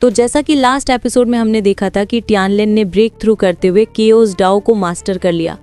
तो जैसा कि लास्ट एपिसोड में हमने देखा था कि टियानलिन ने ब्रेक थ्रू करते हुए केओस डाओ को मास्टर कर लिया।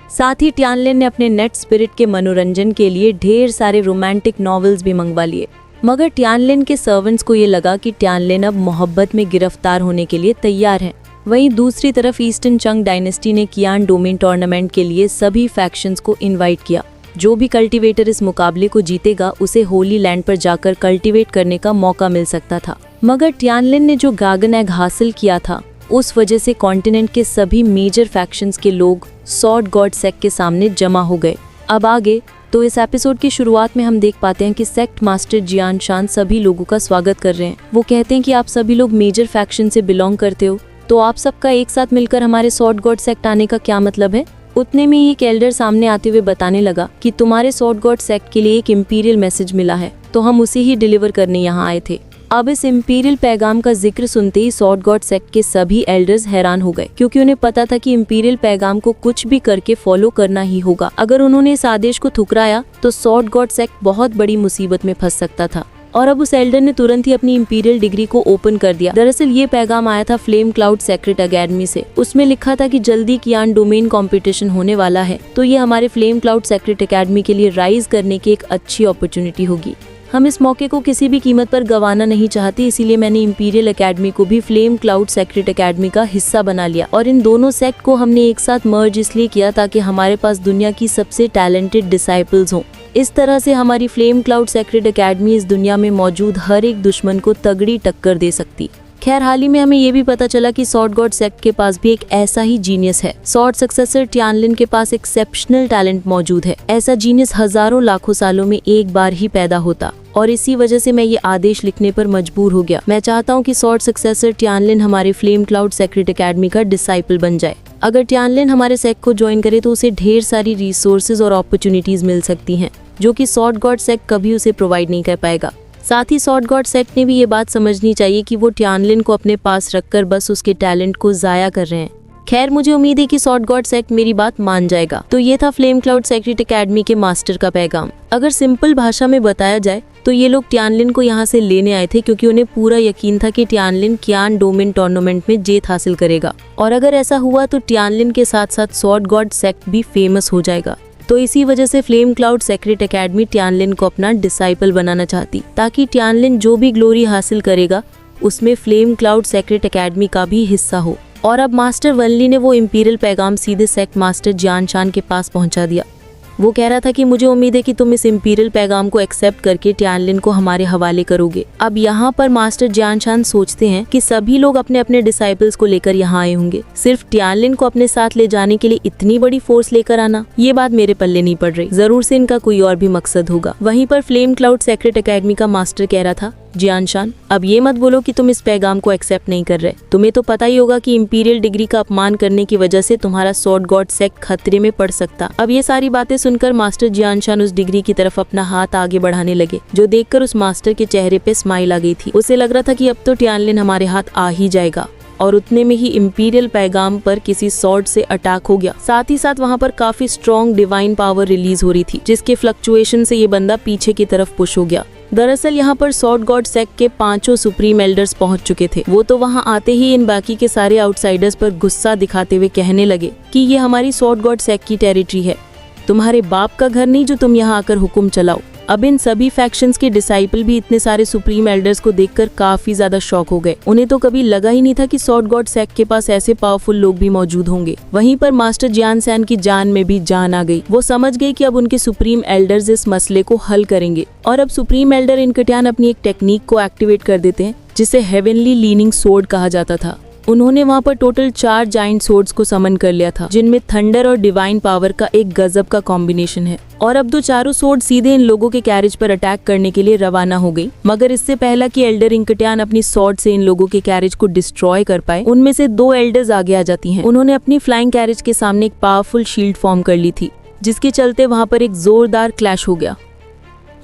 साथ ही टियानलिन ने अपने नेट स्पिरिट के मनोरंजन के लिए ढेर सारे रोमांटिक नॉवेल्स भी मंगवा लिए। मगर टियानलिन के सर्वेंट्स को ये लगा कि टियानलिन अब मोहब्बत में गिरफ्तार होने के लिए तैयार हैं। वहीं दूसरी तरफ ईस्टर्न चंग डायनेस्टी ने कियान डोमेन टूर्नामेंट के लिए सभी फैक्शंस को इनवाइट किया। जो भी कल्टीवेटर इस मुकाबले को जीतेगा उसे होली लैंड पर जाकर कल्टीवेट करने का मौका मिल सकता था। मगर टियानलिन ने जो गागन एग हासिल किया था उस वजह से कॉन्टिनेंट के सभी मेजर फैक्शंस के लोग सॉर्ड गॉड सेक्ट के सामने जमा हो गए। अब आगे तो इस एपिसोड की शुरुआत में हम देख पाते हैं कि सेक्ट मास्टर जियान शान सभी लोगों का स्वागत कर रहे हैं। वो कहते हैं कि आप सभी लोग मेजर फैक्शन से बिलोंग करते हो, तो आप सबका एक साथ मिलकर हमारे सॉर्ड गॉड सेक्ट आने का क्या मतलब है। उतने में ही एक एल्डर सामने आते हुए बताने लगा कि तुम्हारे सॉर्ड गॉड सेक्ट के लिए एक इंपीरियल मैसेज मिला है, तो हम उसे ही डिलीवर करने यहाँ आए थे। अब इस इंपीरियल पैगाम का जिक्र सुनते ही सॉर्ड गॉड सेक्ट के सभी एल्डर्स हैरान हो गए, क्योंकि उन्हें पता था कि इंपीरियल पैगाम को कुछ भी करके फॉलो करना ही होगा। अगर उन्होंने इस आदेश को ठुकराया तो सॉर्ड गॉड सेक्ट बहुत बड़ी मुसीबत में फंस सकता था। और अब उस एल्डर ने तुरंत ही अपनी इंपीरियल डिग्री को ओपन कर दिया। दरअसल ये पैगाम आया था फ्लेम क्लाउड सेक्रेट एकेडमी से। उसमें लिखा था कि जल्दी कियान डोमेन कंपटीशन होने वाला है, तो ये हमारे फ्लेम क्लाउड सेक्रेट एकेडमी के लिए राइज करने की एक अच्छी अपॉर्चुनिटी होगी। हम इस मौके को किसी भी कीमत पर गंवाना नहीं चाहते, इसीलिए मैंने इंपीरियल एकेडमी को भी फ्लेम क्लाउड सेक्रेट एकेडमी का हिस्सा बना लिया। और इन दोनों सेक्ट को हमने एक साथ मर्ज इसलिए किया ताकि हमारे पास दुनिया की सबसे टैलेंटेड डिसाइपल्स हों। इस तरह से हमारी फ्लेम क्लाउड सेक्रेट एकेडमी इस दुनिया में मौजूद हर एक दुश्मन को तगड़ी टक्कर दे सकती। खैर, हाल ही में हमें ये भी पता चला कि सॉर्ड गॉड सेक्ट के पास भी एक ऐसा ही जीनियस है। सॉर्ड सक्सेसर टियानलिन के पास एक्सेप्शनल टैलेंट मौजूद है। ऐसा जीनियस हजारों लाखों सालों में एक बार ही पैदा होता, और इसी वजह से मैं ये आदेश लिखने पर मजबूर हो गया। मैं चाहता हूँ कि सॉर्ड सक्सेसर टियानलिन हमारे फ्लेम क्लाउड सेक्रेट एकेडमी का डिसाइपल बन जाए। अगर टियानलिन हमारे सेक्ट को ज्वाइन करे तो उसे ढेर सारी रिसोर्सेज और अपॉर्चुनिटीज मिल सकती हैं, जो कि सॉर्ड गॉड सेक्ट कभी उसे प्रोवाइड नहीं कर पाएगा। साथ ही सॉर्ड गॉड सेक्ट ने भी ये बात समझनी चाहिए कि वो टियानलिन को अपने पास रखकर बस उसके टैलेंट को जाया कर रहे हैं। खैर, मुझे उम्मीद है कि सॉर्ड गॉड सेक्ट मेरी बात मान जाएगा। तो ये था फ्लेम क्लाउड सेक्रेट एकेडमी के मास्टर का पैगाम। अगर सिंपल भाषा में बताया जाए तो ये लोग टियानलिन को यहाँ से लेने आए थे, क्योंकि उन्हें पूरा यकीन था कि टियानलिन कियान डोमेन टूर्नामेंट में जीत हासिल करेगा, और अगर ऐसा हुआ तो टियानलिन के साथ साथ सॉर्ड गॉड सेक्ट भी फेमस हो जाएगा। तो इसी वजह से फ्लेम क्लाउड सेक्रेट एकेडमी टियानलिन को अपना डिसाइपल बनाना चाहती, ताकि टियानलिन जो भी ग्लोरी हासिल करेगा उसमें फ्लेम क्लाउड सेक्रेट एकेडमी का भी हिस्सा हो। और अब मास्टर वनली ने वो इंपीरियल पैगाम सीधे सेक्ट मास्टर जियान शान के पास पहुंचा दिया। वो कह रहा था कि मुझे उम्मीद है कि तुम इस इंपीरियल पैगाम को एक्सेप्ट करके टियानलिन को हमारे हवाले करोगे। अब यहाँ पर मास्टर जियान शान सोचते हैं कि सभी लोग अपने अपने डिसाइपल्स को लेकर यहाँ आए होंगे, सिर्फ टियानलिन को अपने साथ ले जाने के लिए इतनी बड़ी फोर्स लेकर आना, ये बात मेरे पल्ले नहीं पड़ रही। जरूर से इनका कोई और भी मकसद होगा। वहीं पर फ्लेम क्लाउड सेक्रेट एकेडमी का मास्टर कह रहा था, जियान शान, अब ये मत बोलो कि तुम इस पैगाम को एक्सेप्ट नहीं कर रहे। तुम्हें तो पता ही होगा कि इंपीरियल डिग्री का अपमान करने की वजह से तुम्हारा सॉर्ड गॉड सेक्ट खतरे में पड़ सकता। अब ये सारी बातें सुनकर मास्टर जियान शान उस डिग्री की तरफ अपना हाथ आगे बढ़ाने लगे, जो देखकर उस मास्टर के चेहरे पे स्माइल आ गई थी। उसे लग रहा था कि अब तो टियानलिन हमारे हाथ आ ही जाएगा। और उतने में ही इंपीरियल पैगाम पर किसी सॉर्ड से अटैक हो गया। साथ ही साथ वहाँ पर काफी स्ट्रॉन्ग डिवाइन पावर रिलीज हो रही थी, जिसके फ्लक्चुएशन से ये बंदा पीछे की तरफ पुश हो गया। दरअसल यहाँ पर सॉर्ड गॉड सेक्ट के 5 सुप्रीम एल्डर्स पहुंच चुके थे। वो तो वहाँ आते ही इन बाकी के सारे आउटसाइडर्स पर गुस्सा दिखाते हुए कहने लगे कि ये हमारी सॉर्ड गॉड सेक्ट की टेरिटरी है, तुम्हारे बाप का घर नहीं जो तुम यहाँ आकर हुक्म चलाओ। अब इन सभी फैक्शंस के डिसाइपल भी इतने सारे सुप्रीम एल्डर्स को देखकर काफी ज्यादा शॉक हो गए। उन्हें तो कभी लगा ही नहीं था कि सॉर्ड गॉड सेक्ट के पास ऐसे पावरफुल लोग भी मौजूद होंगे। वहीं पर मास्टर जियान शान की जान में भी जान आ गई। वो समझ गई कि अब उनके सुप्रीम एल्डर्स इस मसले को हल करेंगे। और अब सुप्रीम एल्डर इनकटियान अपनी एक टेक्निक को एक्टिवेट कर देते हैं, जिसे हेवनली लीनिंग सोर्ड कहा जाता था। उन्होंने वहाँ पर टोटल 4 जाइंट सोर्ड्स को समन कर लिया था, जिनमें थंडर और डिवाइन पावर का एक गजब का कॉम्बिनेशन है। और अब तो चारों सोर्ड सीधे इन लोगों के कैरेज पर अटैक करने के लिए रवाना हो गई। मगर इससे पहला कि एल्डर इंकटियान अपनी सॉर्ड से इन लोगों के कैरेज को डिस्ट्रॉय कर पाए, उनमें से 2 एल्डर्स आगे आ जाती हैं। उन्होंने अपनी फ्लाइंग कैरेज के सामने एक पावरफुल शील्ड फॉर्म कर ली थी, जिसके चलते वहाँ पर एक जोरदार क्लैश हो गया।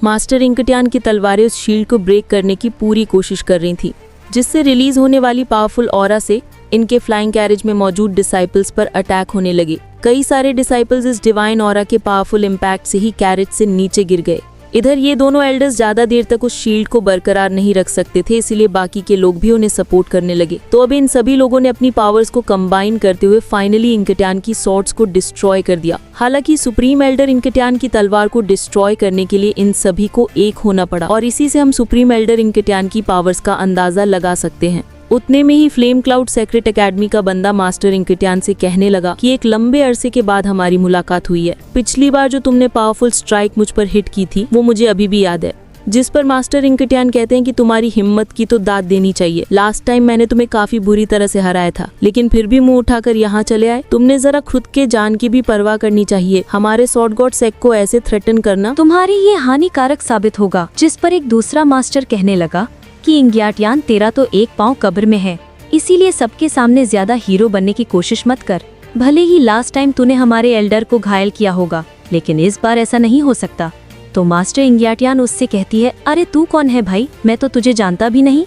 मास्टर इंकटियान की तलवारें उस शील्ड को ब्रेक करने की पूरी कोशिश कर रही थी, जिससे रिलीज होने वाली पावरफुल ऑरा से इनके फ्लाइंग कैरेज में मौजूद डिसाइपल्स पर अटैक होने लगे। कई सारे डिसाइपल्स इस डिवाइन ऑरा के पावरफुल इम्पैक्ट से ही कैरेज से नीचे गिर गए। इधर ये दोनों एल्डर्स ज्यादा देर तक उस शील्ड को बरकरार नहीं रख सकते थे, इसीलिए बाकी के लोग भी उन्हें सपोर्ट करने लगे। तो अब इन सभी लोगों ने अपनी पावर्स को कंबाइन करते हुए फाइनली इंकट्यान की स्वॉर्ड्स को डिस्ट्रॉय कर दिया। हालांकि सुप्रीम एल्डर इंकट्यान की तलवार को डिस्ट्रॉय करने के लिए इन सभी को एक होना पड़ा और इसी से हम सुप्रीम एल्डर इंकट्यान की पावर्स का अंदाजा लगा सकते हैं। उतने में ही फ्लेम क्लाउड सेक्रेट एकेडमी का बंदा मास्टर इंकट्यान से कहने लगा कि एक लंबे अरसे के बाद हमारी मुलाकात हुई है। पिछली बार जो तुमने पावरफुल स्ट्राइक मुझ पर हिट की थी वो मुझे अभी भी याद है। जिस पर मास्टर इंकट्यान कहते हैं कि तुम्हारी हिम्मत की तो दाद देनी चाहिए। लास्ट टाइम मैंने तुम्हें काफी बुरी तरह से हराया था, लेकिन फिर भी मुंह उठाकर यहाँ चले आए। तुमने जरा खुद के जान की भी परवाह करनी चाहिए। हमारे स्वॉर्ड गॉड सेक को ऐसे थ्रेटन करना तुम्हारी ये हानिकारक साबित होगा। जिस पर एक दूसरा मास्टर कहने लगा कि इंग्याटियान तेरा तो एक पाँव कब्र में है, इसीलिए सबके सामने ज्यादा हीरो बनने की कोशिश मत कर। भले ही लास्ट टाइम तूने हमारे एल्डर को घायल किया होगा, लेकिन इस बार ऐसा नहीं हो सकता। तो मास्टर इंग्याटियान उससे कहती है, अरे तू कौन है भाई, मैं तो तुझे जानता भी नहीं।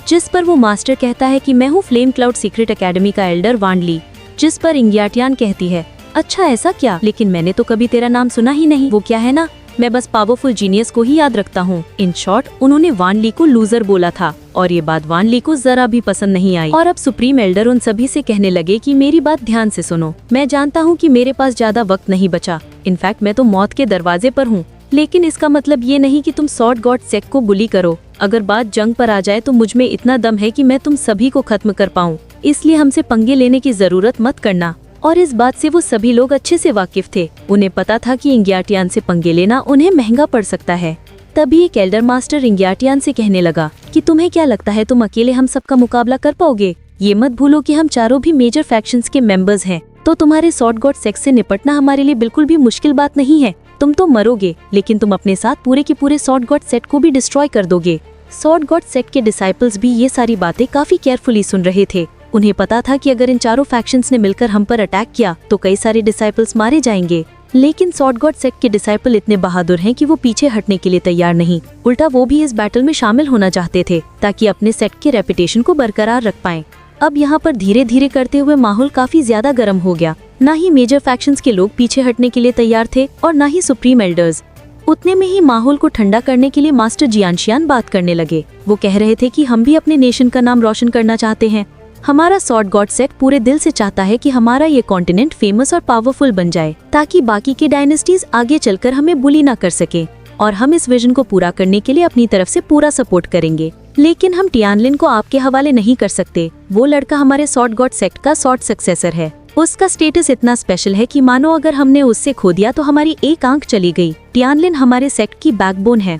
जिस पर वो मास्टर कहता है कि मैं हूँ फ्लेम क्लाउड सीक्रेट एकेडमी का एल्डर वान ली। जिस पर इंग्याटियान कहती है, अच्छा ऐसा क्या, लेकिन मैंने तो कभी तेरा नाम सुना ही नहीं। वो क्या है ना, मैं बस पावरफुल जीनियस को ही याद रखता हूँ। इन शॉर्ट उन्होंने वान ली को लूजर बोला था और ये बात वान ली को जरा भी पसंद नहीं आई। और अब सुप्रीम एल्डर उन सभी से कहने लगे कि मेरी बात ध्यान से सुनो। मैं जानता हूँ कि मेरे पास ज्यादा वक्त नहीं बचा, इनफैक्ट मैं तो मौत के दरवाजे पर हूँ, लेकिन इसका मतलब ये नहीं कि तुम स्वॉर्ड गॉड सेक को बुली करो। अगर बात जंग पर आ जाए तो मुझ में इतना दम है कि मैं तुम सभी को खत्म कर पाऊँ, इसलिए हमसे पंगे लेने की जरूरत मत करना। और इस बात से वो सभी लोग अच्छे से वाकिफ थे। उन्हें पता था कि इंग्याटियान से पंगे लेना उन्हें महंगा पड़ सकता है। तभी एक एल्डर मास्टर इंग्याटियान से कहने लगा कि तुम्हें क्या लगता है तुम अकेले हम सबका मुकाबला कर पाओगे? ये मत भूलो कि हम चारों भी मेजर फैक्शंस के मेंबर्स हैं, तो तुम्हारे स्वॉर्ड गॉड सेक से निपटना हमारे लिए बिल्कुल भी मुश्किल बात नहीं है। तुम तो मरोगे, लेकिन तुम अपने साथ पूरे के पूरे स्वॉर्ड गॉड सेट को भी डिस्ट्रॉय कर दोगे। स्वॉर्ड गॉड सेट के डिसाइपल्स भी ये सारी बातें काफी केयरफुली सुन रहे थे। उन्हें पता था कि अगर इन चारों फैक्शंस ने मिलकर हम पर अटैक किया तो कई सारे डिसाइपल्स मारे जाएंगे, लेकिन स्वॉर्ड गॉड सेट के डिसाइपल इतने बहादुर हैं कि वो पीछे हटने के लिए तैयार नहीं। उल्टा वो भी इस बैटल में शामिल होना चाहते थे ताकि अपने सेट के रेपुटेशन को बरकरार रख पाएं। अब यहाँ पर धीरे धीरे करते हुए माहौल काफी ज्यादा गर्म हो गया। न ही मेजर फैक्शंस के लोग पीछे हटने के लिए तैयार थे और न ही सुप्रीम एल्डर्स। उतने में ही माहौल को ठंडा करने के लिए मास्टर जियानशियान बात करने लगे। वो कह रहे थे कि हम भी अपने नेशन का नाम रोशन करना चाहते हैं। हमारा स्वॉर्ड गॉड सेट पूरे दिल से चाहता है कि हमारा ये कॉन्टिनेंट फेमस और पावरफुल बन जाए, ताकि बाकी के डायनेस्टीज आगे चलकर हमें बुली ना कर सके। और हम इस विजन को पूरा करने के लिए अपनी तरफ से पूरा सपोर्ट करेंगे। लेकिन हम टियानलिन को आपके हवाले नहीं कर सकते। वो लड़का हमारे स्वॉर्ड गॉड सेक्ट का स्वॉर्ड सक्सेसर है। उसका स्टेटस इतना स्पेशल है कि मानो अगर हमने उससे खो दिया तो हमारी एक आंख चली गई। टियानलिन हमारे सेक्ट की बैकबोन है,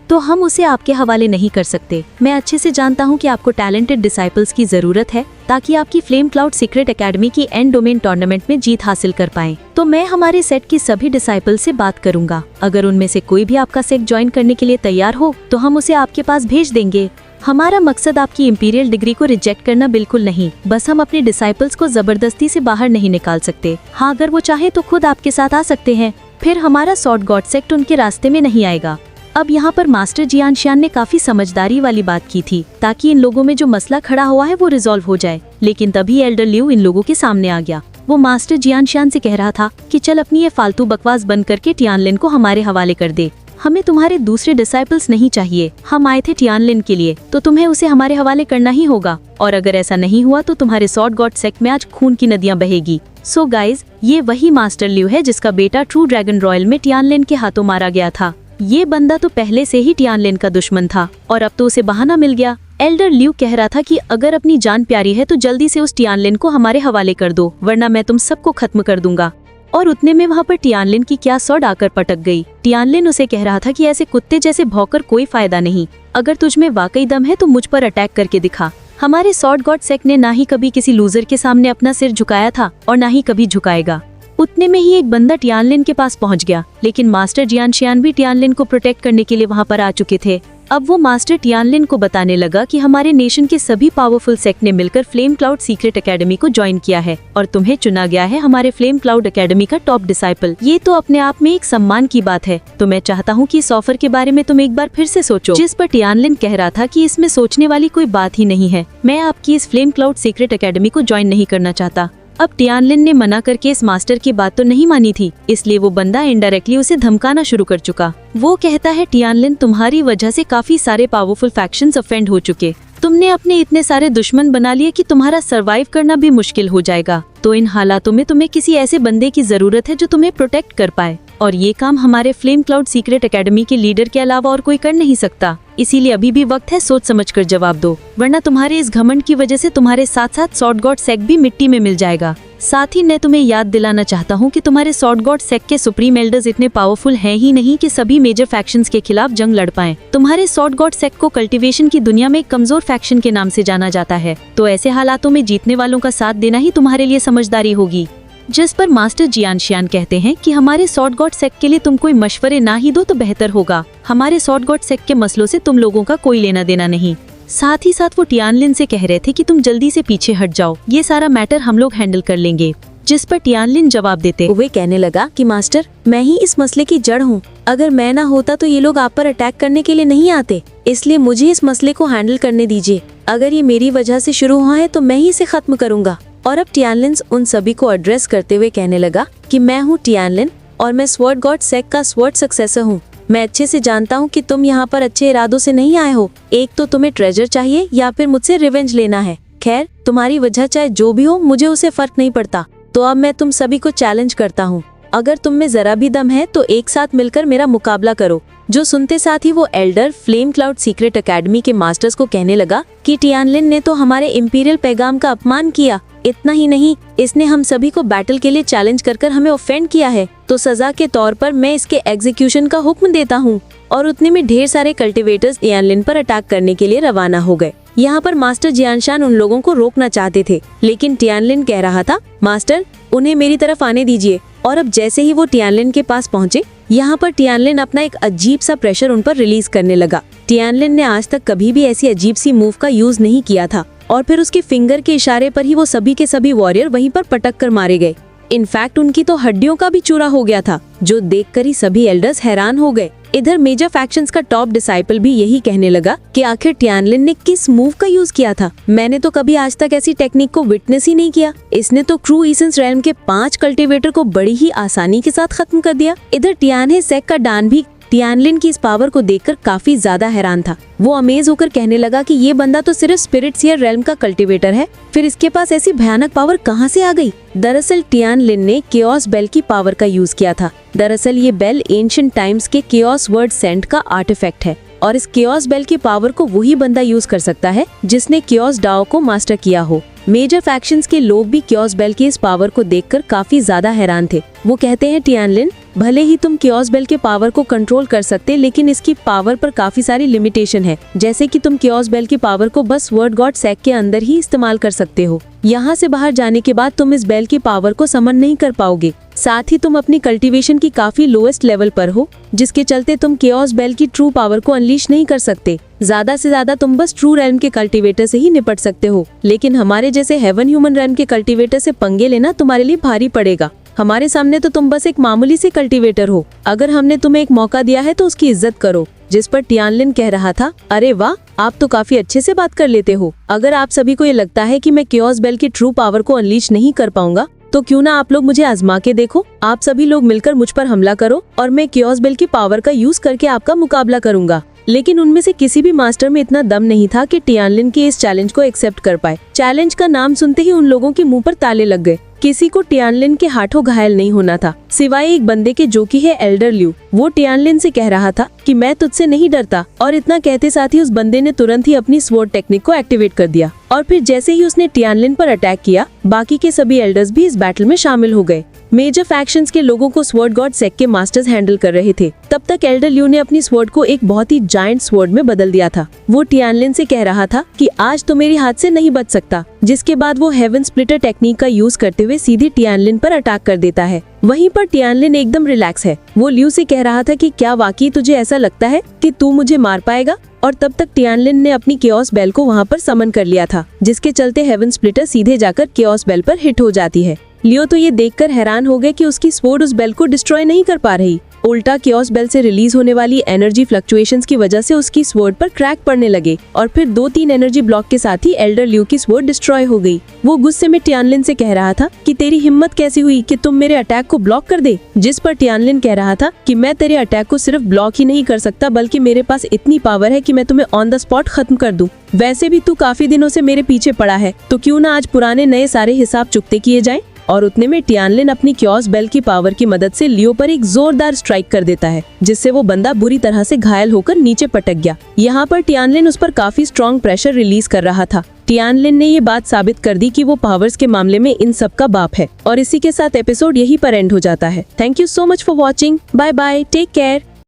तो हम उसे आपके हवाले नहीं कर सकते। मैं अच्छे से जानता हूँ कि आपको टैलेंटेड डिसाइपल्स की जरूरत है ताकि आपकी फ्लेम क्लाउड सीक्रेट एकेडमी की एंड डोमेन टूर्नामेंट में जीत हासिल कर पाएं। तो मैं हमारे सेट की सभी डिसाइपल से बात करूंगा। अगर उनमें से कोई भी आपका सेट ज्वाइन करने के लिए तैयार हो तो हम उसे आपके पास भेज देंगे। हमारा मकसद आपकी इंपीरियल डिग्री को रिजेक्ट करना बिल्कुल नहीं, बस हम अपने डिसाइपल्स को जबरदस्ती से बाहर नहीं निकाल सकते। हाँ, अगर वो चाहे तो खुद आपके साथ आ सकते हैं, फिर हमारा स्वॉर्ड गॉड सेक्ट उनके रास्ते में नहीं आएगा। अब यहाँ पर मास्टर जियानशियान ने काफी समझदारी वाली बात की थी ताकि इन लोगों में जो मसला खड़ा हुआ है वो रिजॉल्व हो जाए। लेकिन तभी एल्डर लियू इन लोगों के सामने आ गया। वो मास्टर जियानशियान से कह रहा था कि चल अपनी ये फालतू बकवास बंद करके टियानलिन को हमारे हवाले कर दे। हमें तुम्हारे दूसरे डिसाइपल्स नहीं चाहिए। हम आए थे टियानलिन के लिए, तो तुम्हें उसे हमारे हवाले करना ही होगा। और अगर ऐसा नहीं हुआ तो तुम्हारे स्वॉर्ड गॉड सेक्ट में आज खून की नदियां बहेगी। सो गाइज, ये वही मास्टर लियू है जिसका बेटा ट्रू ड्रैगन रॉयल में टियानलिन के हाथों मारा गया था। ये बंदा तो पहले से ही टियानलिन का दुश्मन था और अब तो उसे बहाना मिल गया। एल्डर लियू कह रहा था कि अगर अपनी जान प्यारी है तो जल्दी से उस टियानलिन को हमारे हवाले कर दो, वरना मैं तुम सबको खत्म कर दूंगा। और उतने में वहाँ पर टियानलिन की क्या सौड आकर पटक गई। टियानलिन उसे कह रहा था कि ऐसे कुत्ते जैसे भौंकर कोई फायदा नहीं। अगर तुझ में वाकई दम है तो मुझ पर अटैक करके दिखा। हमारे स्वॉर्ड गॉड सेक्ट ने ना ही कभी किसी लूजर के सामने अपना सिर झुकाया था और ना ही कभी झुकाएगा। उतने में ही एक बंदा टियानलिन के पास पहुंच गया, लेकिन मास्टर जियानशियान भी टियानलिन को प्रोटेक्ट करने के लिए वहां पर आ चुके थे। अब वो मास्टर टियानलिन को बताने लगा कि हमारे नेशन के सभी पावरफुल सेक्ट ने मिलकर फ्लेम क्लाउड सीक्रेट एकेडमी को ज्वाइन किया है और तुम्हें चुना गया है हमारे फ्लेम क्लाउड एकेडमी का टॉप डिसाइपल। ये तो अपने आप में एक सम्मान की बात है। तो मैं चाहता हूँ कि इस ऑफर के बारे में तुम एक बार फिर से सोचो। जिस पर टियानलिन कह रहा था कि इसमें सोचने वाली कोई बात ही नहीं है, मैं आपकी इस फ्लेम क्लाउड सीक्रेट एकेडमी को ज्वाइन नहीं करना चाहता। अब टियानलिन ने मना करके इस मास्टर की बात तो नहीं मानी थी, इसलिए वो बंदा इनडायरेक्टली उसे धमकाना शुरू कर चुका। वो कहता है, टियानलिन, तुम्हारी वजह से काफी सारे पावरफुल फैक्शंस ऑफेंड हो चुके। तुमने अपने इतने सारे दुश्मन बना लिए कि तुम्हारा सरवाइव करना भी मुश्किल हो जाएगा। तो इन हालातों में तुम्हें किसी ऐसे बंदे की जरूरत है जो तुम्हें प्रोटेक्ट कर पाए, और ये काम हमारे फ्लेम क्लाउड सीक्रेट एकेडमी के लीडर के अलावा और कोई कर नहीं सकता। इसीलिए अभी भी वक्त है, सोच समझ कर जवाब दो, वरना तुम्हारे इस घमंड की वजह से तुम्हारे साथ साथ सॉर्ड गॉड सेक भी मिट्टी में मिल जाएगा। साथ ही मैं तुम्हें याद दिलाना चाहता हूँ कि तुम्हारे सॉर्ड गॉड सेक के सुप्रीम एल्डर्स इतने पावरफुल हैं ही नहीं कि सभी मेजर फैक्शंस के खिलाफ जंग लड़ पाएं। तुम्हारे सॉर्ड गॉड सेक को कल्टीवेशन की दुनिया में एक कमजोर फैक्शन के नाम से जाना जाता है, तो ऐसे हालातों में जीतने वालों का साथ देना ही तुम्हारे लिए समझदारी होगी। जिस पर मास्टर जियानशियान कहते हैं कि हमारे सॉर्ड गॉड सेक के लिए तुम कोई मशवरे ना ही दो तो बेहतर होगा। हमारे सॉर्ड गॉड सेक के मसलों से तुम लोगों का कोई लेना देना नहीं। साथ ही साथ वो टियानलिन से कह रहे थे कि तुम जल्दी से पीछे हट जाओ, ये सारा मैटर हम लोग हैंडल कर लेंगे। जिस पर टियानलिन जवाब देते वे कहने लगा कि मास्टर, मैं ही इस मसले की जड़ हूँ। अगर मैं ना होता तो ये लोग आप पर अटैक करने के लिए नहीं आते, इसलिए मुझे इस मसले को हैंडल करने दीजिए। अगर ये मेरी वजह से शुरू हुआ है तो मैं ही इसे खत्म करूंगा। और अब टियानलिन उन सभी को एड्रेस करते हुए कहने लगा कि मैं हूँ टियानलिन और मैं स्वॉर्ड गॉड सेक का स्वॉर्ड सक्सेसर हूँ। मैं अच्छे से जानता हूँ कि तुम यहाँ पर अच्छे इरादों से नहीं आए हो। एक तो तुम्हें ट्रेजर चाहिए या फिर मुझसे रिवेंज लेना है। खैर, तुम्हारी वजह चाहे जो भी हो, मुझे उसे फर्क नहीं पड़ता। तो अब मैं तुम सभी को चैलेंज करता हूँ, अगर तुम में जरा भी दम है तो एक साथ मिलकर मेरा मुकाबला करो। जो सुनते साथ ही वो Elder flame cloud secret academy के मास्टर्स को कहने लगा कि टियानलिन ने तो हमारे इंपीरियल पैगाम का अपमान किया। इतना ही नहीं, इसने हम सभी को बैटल के लिए चैलेंज कर हमें ऑफेंड किया है। तो सजा के तौर पर मैं इसके एग्जीक्यूशन का हुक्म देता हूँ। और उतने में ढेर सारे कल्टीवेटर्स टियानलिन पर अटैक करने के लिए रवाना हो गए। यहाँ पर मास्टर जियानशान उन लोगों को रोकना चाहते थे, लेकिन टियानलिन कह रहा था, मास्टर, उन्हें मेरी तरफ आने दीजिए। और अब जैसे ही वो टियानलिन के पास पहुँचे, यहाँ पर टियानलिन अपना एक अजीब सा प्रेशर उन पर रिलीज करने लगा। टियानलिन ने आज तक कभी भी ऐसी अजीब सी मूव का यूज नहीं किया था, और फिर उसके फिंगर के इशारे पर ही वो सभी के सभी वॉरियर वहीं पर पटक कर मारे गए। इनफैक्ट उनकी तो हड्डियों का भी चूरा हो गया था, जो देखकर ही सभी एल्डर्स हैरान हो गए। इधर मेजर फैक्शंस का टॉप डिसाइपल भी यही कहने लगा कि आखिर टियानलिन ने किस मूव का यूज किया था। मैंने तो कभी आज तक ऐसी टेक्निक को विटनेस ही नहीं किया। इसने तो क्रू ईसेंस रेल्म के 5 कल्टीवेटर को बड़ी ही आसानी के साथ खत्म कर दिया। इधर टियानहे सेक का डान भी टियानलिन की इस पावर को देखकर काफी ज्यादा हैरान था। वो अमेज होकर कहने लगा कि ये बंदा तो सिर्फ स्पिरिट सीयर रेल्म का कल्टीवेटर है, फिर इसके पास ऐसी भयानक पावर कहाँ से आ गई। दरअसल टियानलिन ने केओस बेल की पावर का यूज किया था। दरअसल ये बेल एंशिएंट टाइम्स के केओस वर्ड सेंट का आर्टिफैक्ट है, और इस केओस बेल की पावर को वही बंदा यूज कर सकता है जिसने केओस डाओ को मास्टर किया हो। मेजर फैक्शंस के लोग भी केओस बेल की इस पावर को देखकर काफी ज्यादा हैरान थे। वो कहते हैं, टियानलिन, भले ही तुम केओस बेल के पावर को कंट्रोल कर सकते, लेकिन इसकी पावर पर काफी सारी लिमिटेशन है। जैसे कि तुम केओस बेल की पावर को बस वर्ड गॉड सेक के अंदर ही इस्तेमाल कर सकते हो। यहाँ से बाहर जाने के बाद तुम इस बेल की पावर को समन नहीं कर पाओगे। साथ ही तुम अपनी कल्टीवेशन की काफी लोएस्ट लेवल पर हो, जिसके चलते तुम केओस बेल की ट्रू पावर को अनलीश नहीं कर सकते। ज्यादा से ज्यादा तुम बस ट्रू रेल्म के कल्टीवेटर से ही निपट सकते हो, लेकिन हमारे जैसे हेवन ह्यूमन रेल्म के कल्टीवेटर से पंगे लेना तुम्हारे लिए भारी पड़ेगा। हमारे सामने तो तुम बस एक मामूली से कल्टीवेटर हो। अगर हमने तुम्हें एक मौका दिया है तो उसकी इज्जत करो। जिस पर टियानलिन कह रहा था, अरे वाह, आप तो काफी अच्छे से बात कर लेते हो। अगर आप सभी को ये लगता है कि मैं केओस बेल की ट्रू पावर को अनलीश नहीं कर पाऊंगा, तो क्यों ना आप लोग मुझे आजमा के देखो। आप सभी लोग मिलकर मुझ पर हमला करो और मैं केओस बेल की पावर का यूज करके आपका मुकाबला करूंगा। लेकिन उनमें से किसी भी मास्टर में इतना दम नहीं था कि टियानलिन के इस चैलेंज को एक्सेप्ट कर पाए। चैलेंज का नाम सुनते ही उन लोगों के मुंह पर ताले लग गए। किसी को टियानलिन के हाथों घायल नहीं होना था, सिवाय एक बंदे के जो कि है एल्डर ल्यू। वो टियानलिन से कह रहा था कि मैं तुझसे नहीं डरता, और इतना कहते साथ ही उस बंदे ने तुरंत ही अपनी स्वॉर्ड टेक्निक को एक्टिवेट कर दिया। और फिर जैसे ही उसने टियानलिन पर अटैक किया, बाकी के सभी एल्डर्स भी इस बैटल में शामिल हो गए। मेजर फैक्शंस के लोगों को स्वॉर्ड गॉड सेक के मास्टर्स हैंडल कर रहे थे। तब तक एल्डर ल्यू ने अपनी स्वॉर्ड को एक बहुत ही जायंट स्वॉर्ड में बदल दिया था। वो टियानलिन से कह रहा था कि आज तो मेरे हाथ से नहीं बच सकता, जिसके बाद वो हेवन स्प्लिटर टेक्निक का यूज करते हुए सीधे टियानलिन पर अटैक कर देता है। वहीं पर टियानलिन एकदम रिलैक्स है। वो ल्यू से कह रहा था कि क्या वाकई तुझे ऐसा लगता है कि तू मुझे मार पाएगा। और तब तक टियानलिन ने अपनी केओस बेल को वहाँ पर समन कर लिया था, जिसके चलते हेवन स्प्लिटर सीधे जाकर केओस बेल पर हिट हो जाती है। लियो तो ये देखकर हैरान हो गए कि उसकी स्वॉर्ड उस बेल को डिस्ट्रॉय नहीं कर पा रही। उल्टा कियोस बेल से रिलीज होने वाली एनर्जी फ्लक्चुएशंस की वजह से उसकी स्वॉर्ड पर क्रैक पड़ने लगे और फिर 2-3 एनर्जी ब्लॉक के साथ ही एल्डर ल्यू की स्वॉर्ड डिस्ट्रॉय हो गई। वो गुस्से में टियानलिन से कह रहा था कि तेरी हिम्मत कैसी हुई कि तुम मेरे अटैक को ब्लॉक कर दे, जिस पर टियानलिन कह रहा था कि मैं तेरे अटैक को सिर्फ ब्लॉक ही नहीं कर सकता बल्कि मेरे पास इतनी पावर है कि मैं तुम्हें ऑन द स्पॉट खत्म कर दूं। वैसे भी तू काफी दिनों से मेरे पीछे पड़ा है, तो क्यों ना आज पुराने नए सारे हिसाब चुकते किए जाएं। और उतने में टियानलिन अपनी कियोस बेल की पावर की मदद से लियो पर एक जोरदार स्ट्राइक कर देता है, जिससे वो बंदा बुरी तरह से घायल होकर नीचे पटक गया। यहाँ पर टियानलिन उस पर काफी स्ट्रॉन्ग प्रेशर रिलीज कर रहा था। टियानलिन ने ये बात साबित कर दी कि वो पावर्स के मामले में इन सब का बाप है। और इसी के साथ एपिसोड यहीं पर एंड हो जाता है। Thank you so much for watching. Bye bye, take care.